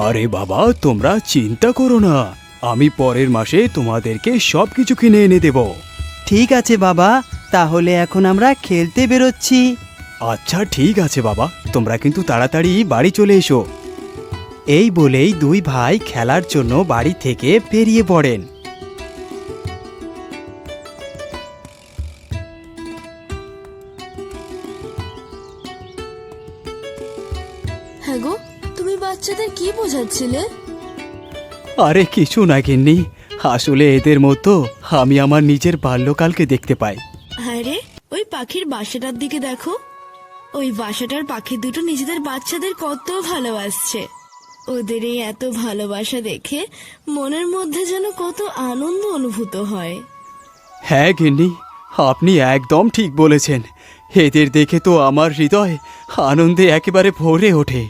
আরে বাবা, তোমরা চিন্তা করো না, আমি পরের মাসে তোমাদেরকে সবকিছু কিনে এনে দেব। ঠিক আছে বাবা, তাহলে এখন আমরা খেলতে বেরোচ্ছি। আচ্ছা ঠিক আছে বাবা, তোমরা কিন্তু তাড়াতাড়ি বাড়ি চলে এসো। এই বলেই দুই ভাই খেলার জন্য বাড়ি থেকে বেরিয়ে পড়েন। হ্যাঁ গো, তুমি বাচ্চাদের কি বোঝাচ্ছিলে? আরে কিছু না গিন্নি, আসলে এদের মতো আমি আমার নিজের বাল্যকালকে দেখতে পাই। আরে ওই পাখির বাসাটার দিকে দেখো, ওই বাসাটার পাখি দুটো নিজেদের বাচ্চাদের কত ভালোবাসছে। ওদের এই এত ভালোবাসা দেখে মনের মধ্যে যেন কত আনন্দ অনুভূত হয়। হ্যাঁ গিন্নি, আপনি একদম ঠিক বলেছেন। এদের দেখে তো আমার হৃদয় আনন্দে একেবারে ভরে ওঠে।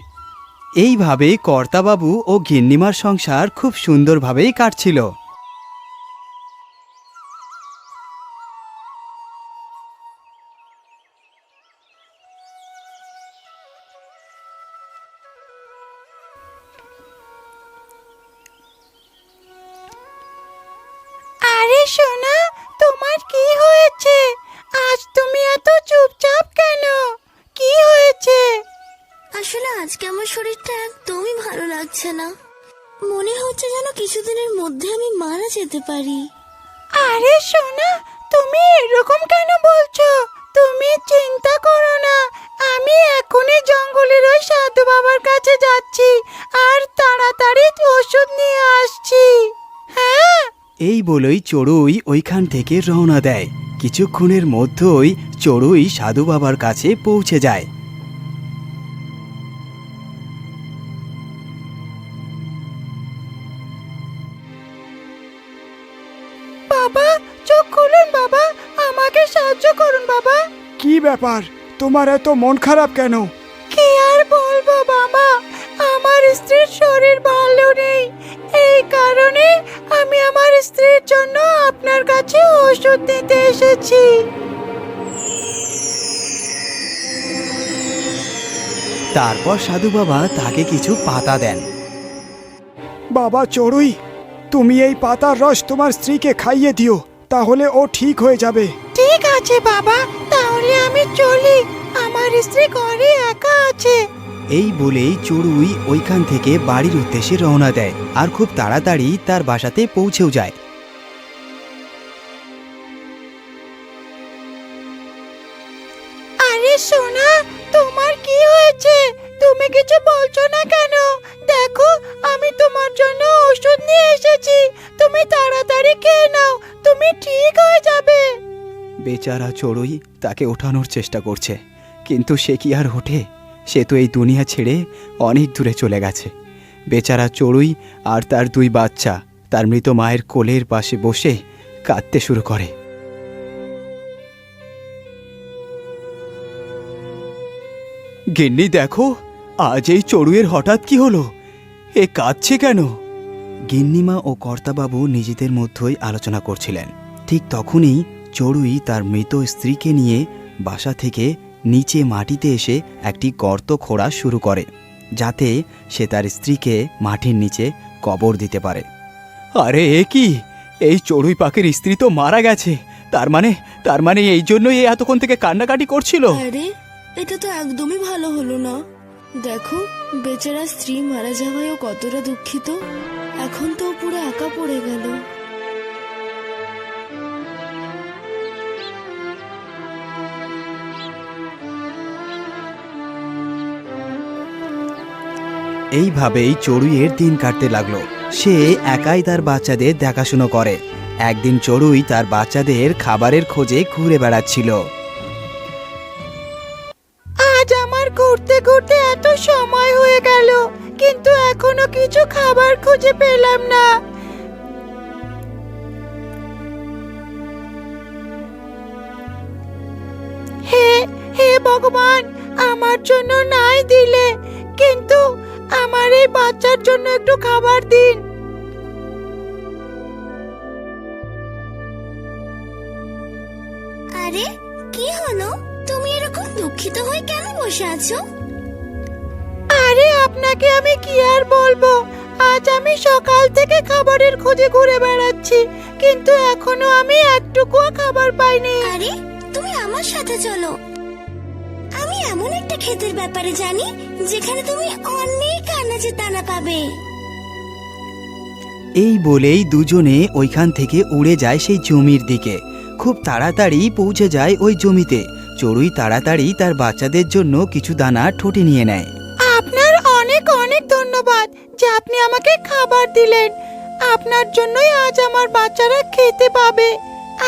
এইভাবে কর্তাবাবু ও গিন্নিমার সংসার খুব সুন্দরভাবেই কাটছিল। আরে সোনা, তোমার কি হয়েছে? আজ তুমি এত চুপচাপ কেন? কি হয়েছে? আসলে আজকে আমার শরীরটা একদমই ভালো লাগছে না। মনে হচ্ছে যেন কিছুদিনের মধ্যে আমি মারা যেতে পারি। আরে সোনা, তুমি এরকম কেন বলছো? তুমি চিন্তা করো না, আমি এখনই জঙ্গলের ওই সাধু বাবার কাছে যাচ্ছি আর তাড়াতাড়ি ওষুধ নিয়ে আসছি। হ্যাঁ। এই বলেই চড়ুই ওইখান থেকে রওনা দেয়। কিছুক্ষণের মধ্যেই চড়ুই সাধু বাবার কাছে পৌঁছে যায়। বাবা, চোখ খুলুন বাবা, আমাকে সাহায্য করুন বাবা। কি ব্যাপার, তোমার এত মন খারাপ কেন? কি আর বলবো বাবা, আমার স্ত্রীর শরীর ভালো নেই। এই কারণে আমি আমার স্ত্রীর জন্য আপনার কাছে ওষুধ নিতে এসেছি। তারপর সাধু বাবা তাকে কিছু পাতা দেন। বাবা চড়ুই, তুমি এই পাতার রস তোমার স্ত্রীকে খাইয়ে দিও, তাহলে ও ঠিক হয়ে যাবে। ঠিক আছে বাবা, তাহলে আমি চলি, আমার স্ত্রী ঘরে একা আছে। এই বলেই চড়ুই ওইখান থেকে বাড়ির উদ্দেশ্যে রওনা দেয় আর খুব তাড়াতাড়ি তার বাসাতে পৌঁছেও যায়। আরে সোনা, তোমার কি হয়েছে? তুমি কিছু বলছো না কেন? দেখো, আমি তোমার জন্য ওষুধ নিয়ে এসেছি, তুমি তাড়াতাড়ি খেয়ে নাও, তুমি ঠিক হয়ে যাবে। বেচারা চড়ুই তাকে ওঠানোর চেষ্টা করছে, কিন্তু সে কি আর ওঠে? সে তো এই দুনিয়া ছেড়ে অনেক দূরে চলে গেছে। বেচারা চড়ুই আর তার দুই বাচ্চা তার মৃত মায়ের কোলের পাশে বসে কাঁদতে শুরু করে। গিন্নি দেখো, আজ এই চড়ুইয়ের হঠাৎ কি হলো? এ কাঁদছে কেন? গিন্নিমা ও কর্তাবাবু নিজেদের মধ্যেই আলোচনা করছিলেন। ঠিক তখনই চড়ুই তার মৃত স্ত্রীকে নিয়ে বাসা থেকে নিচে মাটিতে এসে একটি গর্ত খোঁড়া শুরু করে, যাতে সে তার স্ত্রীকে মাটির নিচে কবর দিতে পারে। আরে এ কি, এই চড়ুই পাখির স্ত্রী তো মারা গেছে। তার মানে এই জন্যই এ এতক্ষণ থেকে কান্নাকাটি করছিল। আরে এটা তো একদমই ভালো হলো না। দেখো, বেচারা স্ত্রী মারা যাওয়ায় ও কতটা দুঃখিত। এখন তো ও পুরো একা পড়ে গেল। এইভাবেই চড়ুইয়ের দিন কাটতে লাগলো। সে একাই তার বাচ্চাদের দেখাশুনো করে। একদিন চড়ুই তার বাচ্চাদের খাবারের খোঁজে ঘুরে বেড়াচ্ছিল। আজ আমার ঘুরতে ঘুরতে এত সময় হয়ে গেল, কিন্তু এখনো কিছু খাবার খুঁজে পেলাম না। হে হে ভগবান, আমার জন্য নাই দিলে, কিন্তু আমার এই বাচ্চার জন্য একটু খাবার দিন। আরে কি হলো, তুমি এরকম দুঃখিত হয়ে কেন বসে আছো? আরে আপনাকে আমি কি আর বলবো, আমি সকাল থেকে খাবারের খোঁজে ঘুরে বেড়াচ্ছি, কিন্তু এখনো আমি একটুকুও খাবার পাইনি। আরে তুমি আমার সাথে চলো, আমি এমন একটা ক্ষেতের ব্যাপারে জানি যেখানে তুমি অনেক আনাজের দানা পাবে। এই বলেই দুজনে ওইখান থেকে উড়ে যায় সেই জমির দিকে। খুব তাড়াতাড়ি পৌঁছে যায় ওই জমিতে। চড়ুই তাড়াতাড়ি তার বাচ্চাদের জন্য কিছু দানা ঠোঁটে নিয়ে নেয়। আপনার অনেক অনেক ধন্যবাদ যে আপনি আমাকে খাবার দিলেন। আপনার জন্যই আজ আমার বাচ্চারা খেতে পাবে।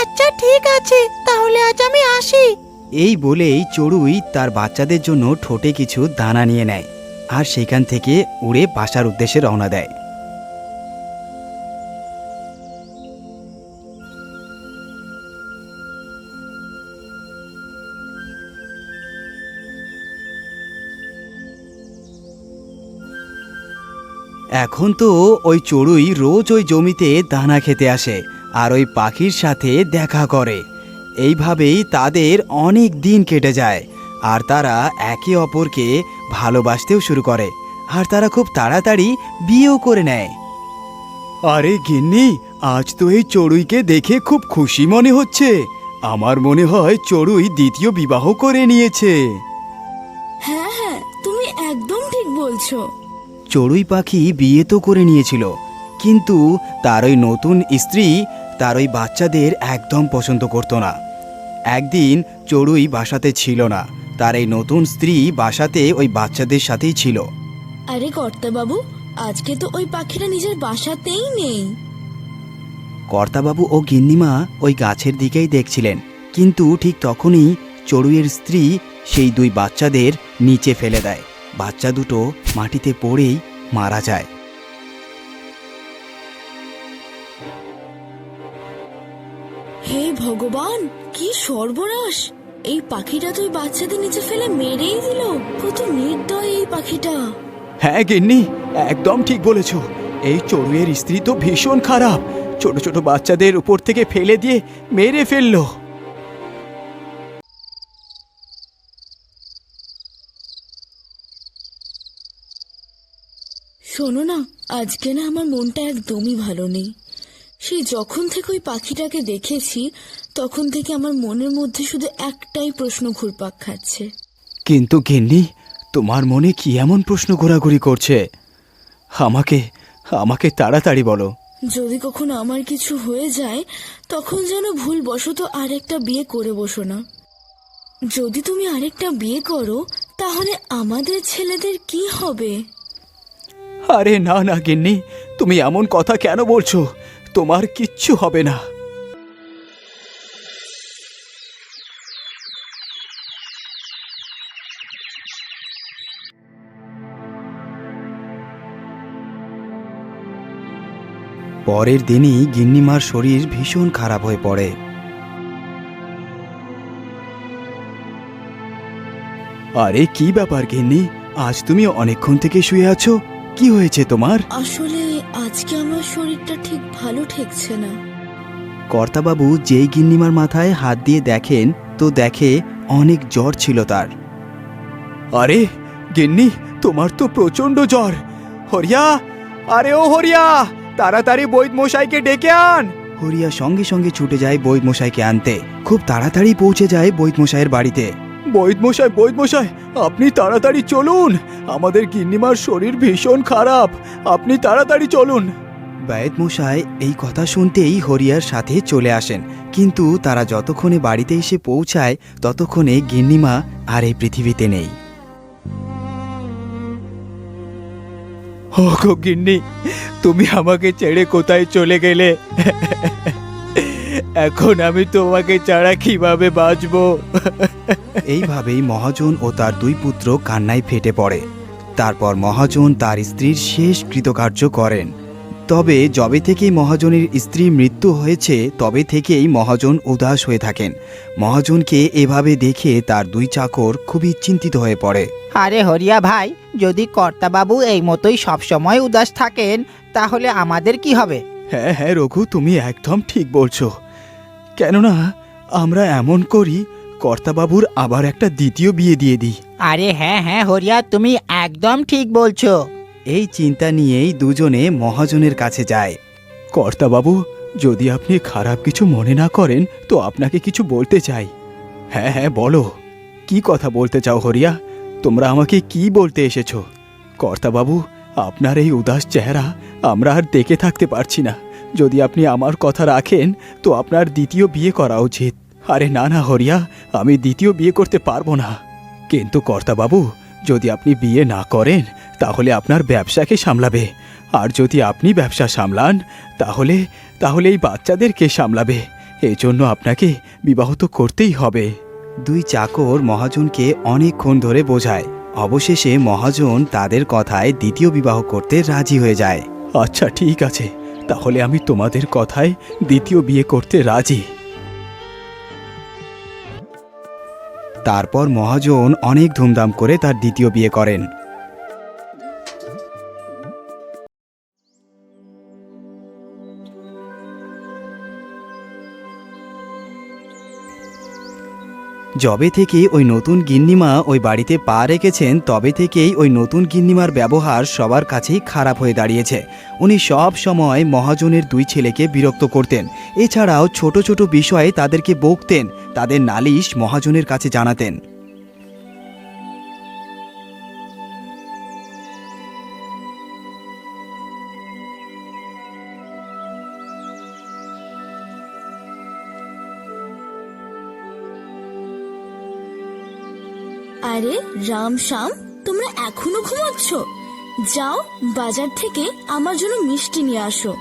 আচ্ছা ঠিক আছে, তাহলে আজ আমি আসি। এই বলেই চড়ুই তার বাচ্চাদের জন্য ঠোঁটে কিছু দানা নিয়ে নেয় আর সেখান থেকে উড়ে বাসার উদ্দেশ্যে রওনা দেয়। এখন তো ওই চড়ুই রোজ ওই জমিতে দানা খেতে আসে আর ওই পাখির সাথে দেখা করে। এইভাবেই তাদের অনেক দিন কেটে যায় আর তারা একে অপরকে ভালোবাসতেও শুরু করে আর তারা খুব তাড়াতাড়ি বিয়েও করে নেয়। আরে গিন্নি, আজ তো এই চড়ুইকে দেখে খুব খুশি মনে হচ্ছে। আমার মনে হয় চড়ুই দ্বিতীয় বিবাহ করে নিয়েছে। হ্যাঁ হ্যাঁ, তুমি একদম ঠিক বলছো। চড়ুই পাখি বিয়ে তো করে নিয়েছিল, কিন্তু তার ওই নতুন স্ত্রী তার ওই বাচ্চাদের একদম পছন্দ করতো না। একদিন চড়ুই বাসাতে ছিল না, তার এই নতুন স্ত্রী বাসাতে ওই বাচ্চাদের সাথেই ছিল। আরে কর্তাবাবু, আজকে তো ওই পাখিরা নিজের বাসাতেই নেই। কর্তাবাবু ও গিন্নিমা ওই গাছের দিকেই দেখছিলেন, কিন্তু ঠিক তখনই চড়ুইয়ের স্ত্রী সেই দুই বাচ্চাদের নিচে ফেলে দেয়। বাচ্চা দুটো মাটিতে পড়েই মারা যায়। হে ভগবান, কি সর্বনাশ! এই পাখিটা তো ওই বাচ্চাদের নিচে ফেলে মেরেই দিল। কত নির্দয় এই পাখিটা। হ্যাঁ গিন্নি, একদম ঠিক বলেছ। এই চড়ুইয়ের স্ত্রী তো ভীষণ খারাপ, ছোট ছোট বাচ্চাদের উপর থেকে ফেলে দিয়ে মেরে ফেললো। শোনো না, আজকে না আমার মনটা একদমই ভালো নেই। সেই যখন থেকে ওই পাখিটাকে দেখেছি তখন থেকে আমার মনের মধ্যে শুধু একটাই প্রশ্ন ঘুরপাক খাচ্ছে। কিন্তু গিন্নি, তোমার মনে কি এমন প্রশ্ন ঘোরাঘুরি করছে? আমাকে আমাকে তাড়াতাড়ি বলো। যদি কখনো আমার কিছু হয়ে যায় তখন যেন ভুলবশত আরেকটা বিয়ে করে বসো না। যদি তুমি আরেকটা বিয়ে করো তাহলে আমাদের ছেলেদের কি হবে? আরে না না গিন্নি, তুমি এমন কথা কেন বলছো? তোমার কিচ্ছু হবে না। পরের দিনই গিন্নিমার শরীর ভীষণ খারাপ হয়ে পড়ে। আরে কি ব্যাপার গিন্নি, আজ তুমি অনেকক্ষণ থেকে শুয়ে আছো? কি হয়েছে তোমার? আসলে আজকে আমার শরীরটা ঠিক ভালো ঠেকছে না। কর্তাবাবু যেই গিন্নিমার মাথায় হাত দিয়ে দেখেন তো দেখে অনেক জ্বর ছিল তার। আরে গিন্নি, তোমার তো প্রচন্ড জ্বর। হরিয়া, আরে ও হরিয়া, তাড়াতাড়ি বৈদ মশাইকে ডেকে আন। হরিয়া সঙ্গে সঙ্গে ছুটে যায় বৈদ মশাইকে আনতে। খুব তাড়াতাড়ি পৌঁছে যায় বৈদ মশাইয়ের বাড়িতে। বৈদ মশাই, আপনি তাড়াতাড়ি চলুন। আমাদের গিন্নিমার শরীর ভীষণ খারাপ, আপনি তাড়াতাড়ি চলুন। বৈদ মশাই এই কথা শুনতেই হরিয়ার সাথে চলে আসেন, কিন্তু তারা যতক্ষণে বাড়িতে এসে পৌঁছায় ততক্ষণে গিন্নিমা আর এই পৃথিবীতে নেই। ওগো গিন্নি, তুমি আমাকে ছেড়ে কোথায় চলে গেলে? এখন আমি তোমাকে ছাড়া কিভাবে বাঁচবো? এইভাবেই মহাজন ও তার দুই পুত্র কান্নায় ফেটে পড়ে। তারপর মহাজন তার স্ত্রীর শেষ কৃতকার্য করেন। তবে যবে থেকেই মহাজনের স্ত্রীর মৃত্যু হয়েছে তবে থেকেই মহাজন উদাস হয়ে থাকেন। মহাজনকে এভাবে দেখে তার দুই চাকর খুবই চিন্তিত হয়ে পড়ে। আরে হরিয়া ভাই, যদি কর্তাবাবু এই মতোই সবসময় উদাস থাকেন তাহলে আমাদের কি হবে? হ্যাঁ হ্যাঁ রঘু, তুমি একদম ঠিক বলছো। কেননা আমরা এমন করি, কর্তাবাবুর আবার একটা দ্বিতীয় বিয়ে দিয়ে দিই। আরে হ্যাঁ হ্যাঁ হরিয়া, তুমি একদম ঠিক বলছো। এই চিন্তা নিয়েই দুজনে মহাজনের কাছে যায়। কর্তাবাবু, যদি আপনি খারাপ কিছু মনে না করেন তো আপনাকে কিছু বলতে চাই। হ্যাঁ হ্যাঁ, বলো। কি কথা বলতে চাও হরিয়া? তোমরা আমাকে কি বলতে এসেছো? কর্তাবাবু, আপনার এই উদাস চেহারা আমরা আর দেখে থাকতে পারছি না। যদি আপনি আমার কথা রাখেন তো আপনার দ্বিতীয় বিয়ে করা উচিত। আরে না না হরিয়া, আমি দ্বিতীয় বিয়ে করতে পারবো না। কিন্তু কর্তাবাবু, যদি আপনি বিয়ে না করেন তাহলে আপনার ব্যবসাকে সামলাবে, আর যদি আপনি ব্যবসা সামলান তাহলে তাহলে এই বাচ্চাদের কে সামলাবে? এই জন্য আপনাকে বিবাহ তো করতেই হবে। দুই চাকর মহাজনকে অনেকক্ষণ ধরে বোঝায়। অবশেষে মহাজন তাদের কথায় দ্বিতীয় বিবাহ করতে রাজি হয়ে যায়। আচ্ছা ঠিক আছে, তাহলে আমি তোমাদের কথায় দ্বিতীয় বিয়ে করতে রাজি। তারপর মহাজন অনেক ধুমধাম করে তার দ্বিতীয় বিয়ে করেন। যবে থেকে ওই নতুন গিন্নিমা ওই বাড়িতে পা রেখেছেন তবে থেকেই ওই নতুন গিন্নিমার ব্যবহার সবার কাছেই খারাপ হয়ে দাঁড়িয়েছে। উনি সব সময় মহাজনের দুই ছেলেকে বিরক্ত করতেন। এছাড়াও ছোট ছোট বিষয়ে তাদেরকে বকতেন, তাদের নালিশ মহাজনের কাছে জানাতেন। আরে রাম শ্যাম, তোমরা এখনো ঘুমাচ্ছ? যাও, বাজার থেকে আমার জন্য মিষ্টি নিয়ে আসো।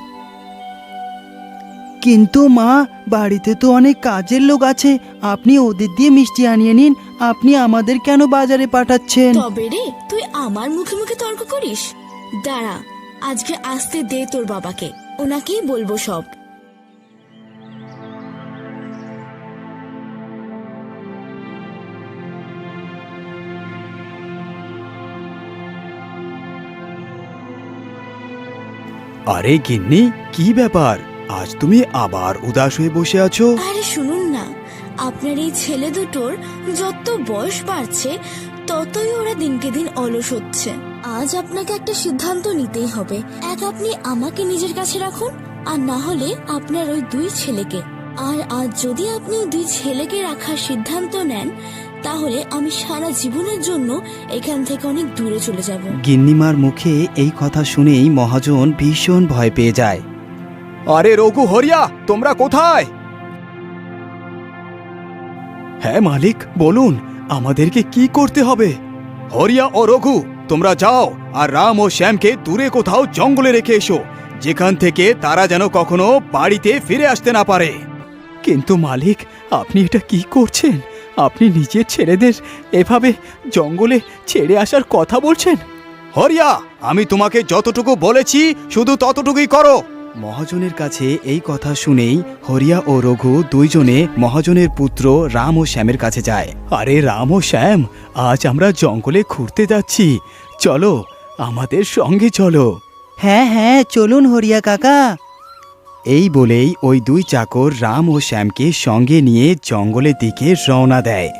কিন্তু মা, বাড়িতে তো অনেক কাজের লোক আছে, আপনি ওদের দিয়ে মিষ্টি আনিয়ে নিন। আপনি আমাদের কেন বাজারে পাঠাচ্ছেন? তবে রে, তুই আমার মুখে মুখে তর্ক করিস? দাঁড়া, আজকে আসতে দে তোর বাবাকে, ওনাকেই বলবো সব। আরে গিন্নি, কি ব্যাপার? আজ তুমি আবার উদাস হয়ে বসে আছো? আরে শুনুন না, আপনার এই ছেলে দুটোর যত বয়স বাড়ছে ততই ওরা দিনকে দিন অলস হচ্ছে। আজ আপনাকে একটা সিদ্ধান্ত নিতেই হবে। এক, আপনি আমাকে নিজের কাছে রাখুন, আর না হলে আপনার ওই দুই ছেলেকে। আর আজ যদি আপনি ওই দুই ছেলেকে রাখার সিদ্ধান্ত নেন তাহলে আমি সারা জীবনের জন্য এখান থেকে অনেক দূরে চলে যাব। গিন্নিমার মুখে এই কথা শুনেই মহাজন ভীষণ ভয় পেয়ে যায়। আরে রঘু, হরিয়া, তোমরা কোথায়? হ্যাঁ মালিক, বলুন আমাদেরকে কি করতে হবে? হরিয়া ও রঘু, তোমরা যাও আর রাম ও শ্যামকে দূরে কোথাও জঙ্গলে রেখে এসো, যেখান থেকে তারা যেন কখনো বাড়িতে ফিরে আসতে না পারে। কিন্তু মালিক, আপনি এটা কি করছেন? আপনি নিজের ছেলেদের এভাবে জঙ্গলে ছেড়ে আসার কথা বলছেন? হরিয়া, আমি তোমাকে যতটুকু বলেছি শুধু ততটুকুই করো। মহাজনের কাছে এই কথা শুনেই হরিয়া ও রঘু দুইজনে মহাজনের পুত্র রাম ও শ্যামের কাছে যায়। আরে রাম ও শ্যাম, আজ আমরা জঙ্গলে ঘুরতে যাচ্ছি, চলো আমাদের সঙ্গে চলো। হ্যাঁ হ্যাঁ, চলুন হরিয়া কাকা। এই বলেই ওই দুই চাকর রাম ও শ্যামকে সঙ্গে নিয়ে জঙ্গলের দিকে রওনা দেয়।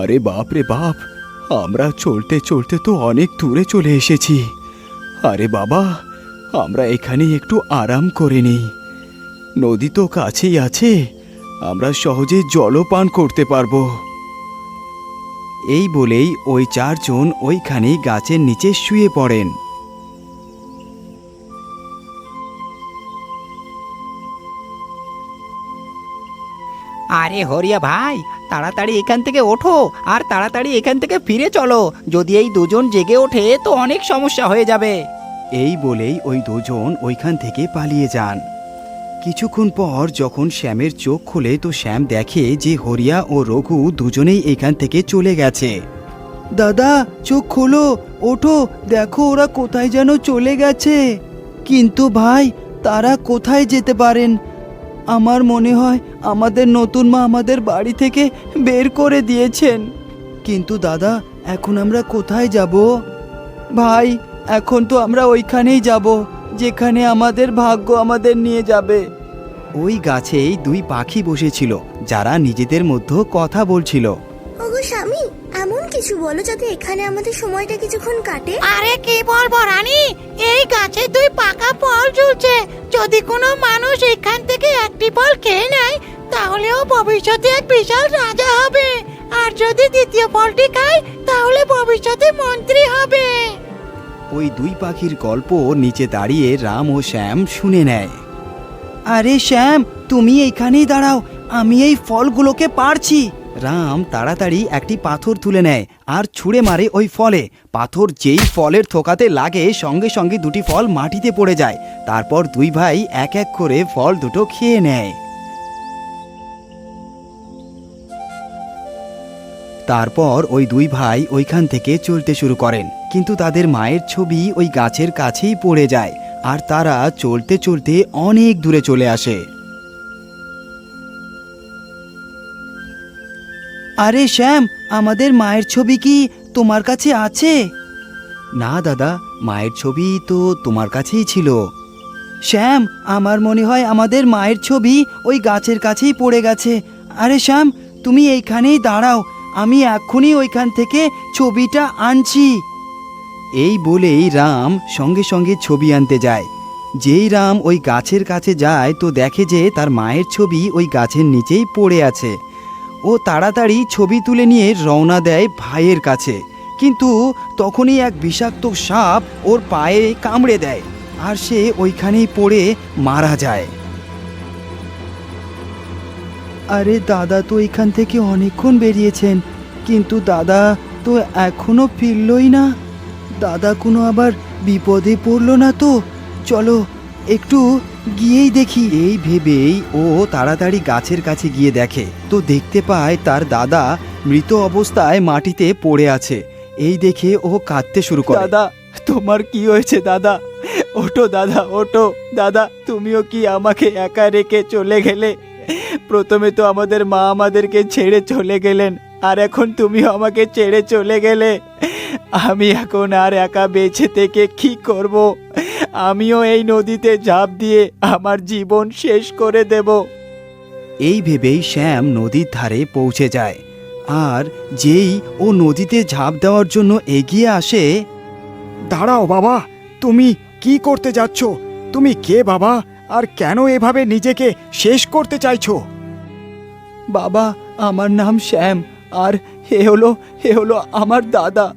আরে বাপ রে বাপ, আমরা চলতে চলতে তো অনেক দূরে চলে এসেছি। আরে বাবা, আমরা এখানে একটু আরাম করে নিই। নদী তো কাছেই আছে, আমরা সহজে জলও পান করতে পারবো। এই বলেই ওই চারজন ওইখানে গাছের নিচে শুয়ে পড়েন। আরে হরিয়া ভাই, তাড়াতাড়ি এখান থেকে ওঠো আর তাড়াতাড়ি এখান থেকে ফিরে চলো। যদি এই দুজন জেগে ওঠে তো অনেক সমস্যা হয়ে যাবে। এই বলেই ওই দুজন ওইখান থেকে পালিয়ে যান। কিছুক্ষণ পর যখন শ্যামের চোখ খোলে তো শ্যাম দেখে যে হরিয়া ও রঘু দুজনেই এখান থেকে চলে গেছে। দাদা, চোখ খোলো, ওঠো, দেখো ওরা কোথায় যেন চলে গেছে। কিন্তু ভাই, তারা কোথায় যেতে পারেন? আমার মনে হয় আমাদের নতুন মা আমাদের বাড়ি থেকে বের করে দিয়েছেন। কিন্তু দাদা, এখন আমরা কোথায় যাব? ভাই, এখন তো আমরা ওইখানেই যাব যেখানে আমাদের ভাগ্য আমাদের নিয়ে যাবে। ওই গাছেই দুই পাখি বসেছিল, যারা নিজেদের মধ্যে কথা বলছিল। ওগো স্বামী, এমন কিছু বলো যাতে এখানে আমাদের সময়টা কিছুক্ষণ কাটে। আরে কি বলবো রানী, এই গাছে দুই পাকা ফল ঝুলছে। যদি কোনো মানুষ এখান থেকে একটি ফল খেয়ে নেয় তাহলে ও ভবিষ্যতে এক বিশাল রাজা হবে, আর যদি দ্বিতীয় ফলটি খায় তাহলে ভবিষ্যতে মন্ত্রী হবে। ওই দুই পাখির গল্প নিচে দাঁড়িয়ে রাম ও শ্যাম শুনে নেয়। আরে শ্যাম, তুমি এইখানেই দাঁড়াও, আমি এই ফলগুলোকে পারছি। রাম তাড়াতাড়ি একটি পাথর তুলে নেয় আর ছুঁড়ে মারে ওই ফলে। পাথর যেই ফলের থোকাতে লাগে সঙ্গে সঙ্গে দুটি ফল মাটিতে পড়ে যায়। তারপর দুই ভাই এক এক করে ফল দুটো খেয়ে নেয়। তারপর ওই দুই ভাই ওইখান থেকে চলতে শুরু করেন, কিন্তু তাদের মায়ের ছবি ওই গাছের কাছেই পড়ে যায় আর তারা চলতে চলতে অনেক দূরে চলে আসে। আরে শ্যাম, আমাদের মায়ের ছবি কি তোমার কাছে আছে? না দাদা, মায়ের ছবি তো তোমার কাছেই ছিল। শ্যাম, আমার মনে হয় আমাদের মায়ের ছবি ওই গাছের কাছেই পড়ে গেছে। আরে শ্যাম, তুমি এইখানেই দাঁড়াও, আমি এক্ষুনি ওইখান থেকে ছবিটা আনছি। এই বলেই রাম সঙ্গে সঙ্গে ছবি আনতে যায়। যেই রাম ওই গাছের কাছে যায় তো দেখে যে তার মায়ের ছবি ওই গাছের নিচেই পড়ে আছে। ও তাড়াতাড়ি ছবি তুলে নিয়ে রওনা দেয় ভাইয়ের কাছে, কিন্তু তখনই এক বিষাক্ত সাপ ওর পায়ে কামড়ে দেয় আর সে ওইখানেই পড়ে মারা যায়। আরে দাদা তো এখান থেকে অনেকক্ষণ বেরিয়েছেন, কিন্তু দাদা তো এখনো ফিরলই না। দাদা কোনো আবার বিপদে পড়লো না তো? চলো একটু গিয়েই দেখি। এই ভেবেই ও তাড়াতাড়ি গাছের কাছে গিয়ে দেখে তো দেখতে পায় তার দাদা মৃত অবস্থায় মাটিতে পড়ে আছে। এই দেখে ও কাঁদতে শুরু করে। দাদা, তোমার কি হয়েছে দাদা? ওঠো দাদা, ওঠো দাদা, তুমিও কি আমাকে একা রেখে চলে গেলে? প্রথমে তো আমাদের মা আমাদেরকে ছেড়ে চলে গেলেন, আর এখন তুমিও আমাকে ছেড়ে চলে গেলে। আমি এখন আর একা বেঁচে থেকে কি করব? আমিও এই নদীতে ঝাঁপ দিয়ে আমার জীবন শেষ করে দেব। এই ভেবেই শ্যাম নদীর ধারে পৌঁছে যায়, আর যেই ও নদীতে ঝাঁপ দেওয়ার জন্য এগিয়ে আসে। দাঁড়াও বাবা, তুমি কি করতে যাচ্ছ? তুমি কে বাবা, আর কেন এভাবে নিজেকে শেষ করতে চাইছো? বাবা, আমার নাম শ্যাম, আর এ হলো আমার দাদা।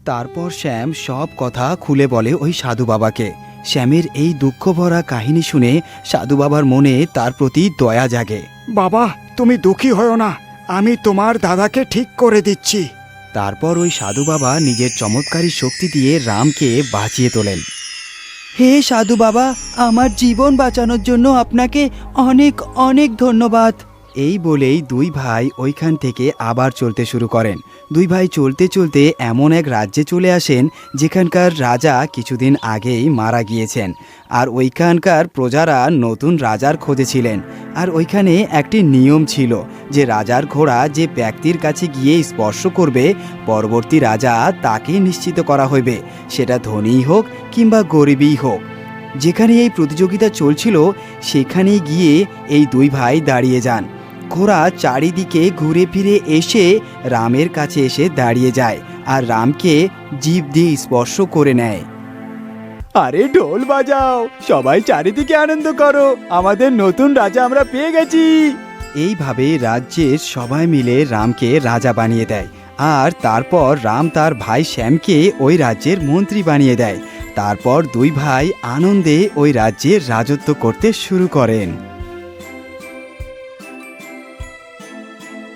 তারপর শ্যাম সব কথা খুলে বলে ওই সাধু বাবাকে। শ্যামের এই দুঃখ ভরা কাহিনী শুনে সাধু বাবার মনে তার প্রতি দয়া জাগে। বাবা, তুমি দুঃখী হও না, আমি তোমার দাদাকে ঠিক করে দিচ্ছি। তারপর ওই সাধু বাবা নিজের চমৎকারী শক্তি দিয়ে রামকে বাঁচিয়ে তোলেন। হে সাধু বাবা, আমার জীবন বাঁচানোর জন্য আপনাকে অনেক অনেক ধন্যবাদ। এই বলেই দুই ভাই ওইখান থেকে আবার চলতে শুরু করেন। দুই ভাই চলতে চলতে এমন এক রাজ্যে চলে আসেন যেখানকার রাজা কিছুদিন আগেই মারা গিয়েছেন, আর ওইখানকার প্রজারা নতুন রাজার খোঁজে ছিলেন। আর ওইখানে একটি নিয়ম ছিল যে রাজার ঘোড়া যে ব্যক্তির কাছে গিয়ে স্পর্শ করবে, পরবর্তী রাজা তাকে নিশ্চিত করা হইবে, সেটা ধনীই হোক কিংবা গরিবই হোক। যেখানে এই প্রতিযোগিতা চলছিল সেখানেই গিয়ে এই দুই ভাই দাঁড়িয়ে যান। ঘোড়া চারিদিকে ঘুরে ফিরে এসে রামের কাছে এসে দাঁড়িয়ে যায় আর রামকে জিভ দিয়ে স্পর্শ করে নেয়। আরে ঢোল বাজাও, সবাই চারিদিকে আনন্দ করো, আমাদের নতুন রাজা আমরা পেয়ে গেছি। এইভাবে রাজ্যের সবাই মিলে রামকে রাজা বানিয়ে দেয়, আর তারপর রাম তার ভাই শ্যামকে ওই রাজ্যের মন্ত্রী বানিয়ে দেয়। তারপর দুই ভাই আনন্দে ওই রাজ্যের রাজত্ব করতে শুরু করেন।